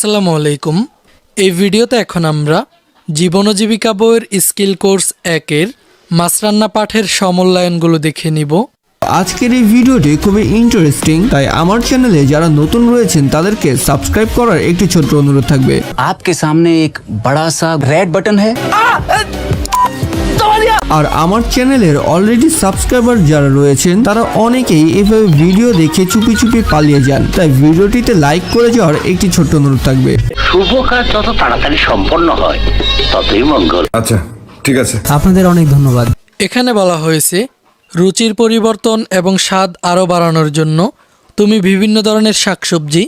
আসসালামু আলাইকুম। এই ভিডিওতে এখন আমরা জীবন ও জীবিকা বইয়ের স্কিল কোর্স 1-এর মাছ রান্না পাঠের সমমূল্যায়নগুলো দেখে নিব। আজকের এই ভিডিওটি খুবই ইন্টারেস্টিং, তাই আমার চ্যানেলে যারা নতুন রয়েছেন তাদেরকে সাবস্ক্রাইব করার একটি ছোট্ট অনুরোধ থাকবে। आपके सामने एक बड़ा सा रेड बटन है। আর আমার চ্যানেলের অলরেডি সাবস্ক্রাইবার যারা রয়েছেন তারা অনেকেই এভাবে ভিডিও দেখে চুপি চুপি পালিয়ে যান, তাই ভিডিওটিতে লাইক করে যাওয়ার একটি ছোট্ট অনুরোধ থাকবে। শুভ কাজ যত তাড়াতাড়ি সম্পন্ন হয় ততই মঙ্গল। আচ্ছা ঠিক আছে, আপনাদের অনেক ধন্যবাদ। এখানে বলা হয়েছে রুচির পরিবর্তন এবং স্বাদ আরও বাড়ানোর জন্য তুমি বিভিন্ন ধরনের শাকসবজি,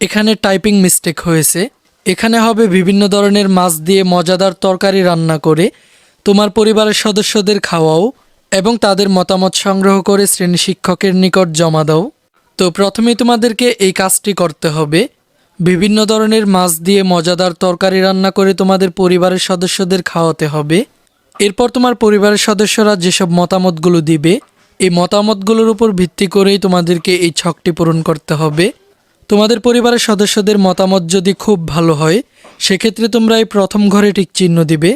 এখানে টাইপিং মিস্টেক হয়েছে, এখানে হবে বিভিন্ন ধরনের মাছ দিয়ে মজাদার তরকারি রান্না করে তোমার পরিবারের সদস্যদের খাওয়াও এবং তাদের মতামত সংগ্রহ করে শ্রেণী শিক্ষকের নিকট জমা দাও। তো প্রথমেই তোমাদেরকে এই কাজটি করতে হবে, বিভিন্ন ধরনের মাছ দিয়ে মজাদার তরকারি রান্না করে তোমাদের পরিবারের সদস্যদের খাওয়াতে হবে। এরপর তোমার পরিবারের সদস্যরা যেসব মতামতগুলো দিবে এই মতামতগুলোর উপর ভিত্তি করেই তোমাদেরকে এই ছকটি পূরণ করতে হবে। তোমাদের পরিবারের সদস্যদের মতামত যদি খুব ভালো হয় সেক্ষেত্রে তোমরা এই প্রথম ঘরে টিক চিহ্ন দিবে,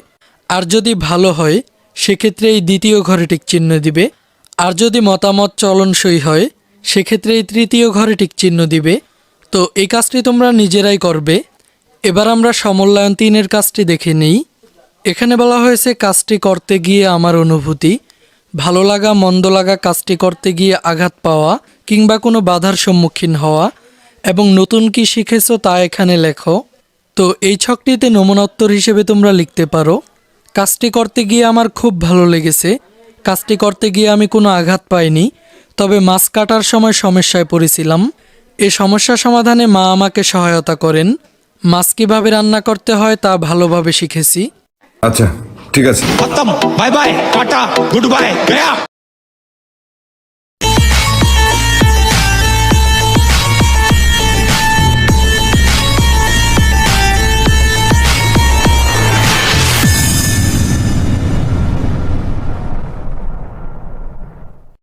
আর যদি ভালো হয় সেক্ষেত্রে এই দ্বিতীয় ঘরে টিক চিহ্ন দিবে, আর যদি মতামত চলনসই হয় সেক্ষেত্রে এই তৃতীয় ঘরে টিক চিহ্ন দিবে। তো এই কাজটি তোমরা নিজেরাই করবে। এবার আমরা সমমূল্যায়ন 3-এর কাজটি দেখে নিই। এখানে বলা হয়েছে কাজটি করতে গিয়ে আমার অনুভূতি, ভালো লাগা মন্দ লাগা, কাজটি করতে গিয়ে আঘাত পাওয়া কিংবা কোনো বাধার সম্মুখীন হওয়া এবং নতুন কি শিখেছো তা এখানে লেখো। তো এই ছকটিতে নমুনা উত্তর হিসেবে তোমরা লিখতে পারো, কাজটি করতে গিয়ে আমার খুব ভালো লেগেছে, কাজটি করতে গিয়ে আমি কোনো আঘাত পাইনি, তবে মাছ কাটার সময় সমস্যায় পড়েছিলাম। এই সমস্যা সমাধানে মা আমাকে সহায়তা করেন, মাছ কীভাবে রান্না করতে হয় তা ভালোভাবে শিখেছি। আচ্ছা ঠিক আছে। खत्म, bye bye, tata, goodbye, गया।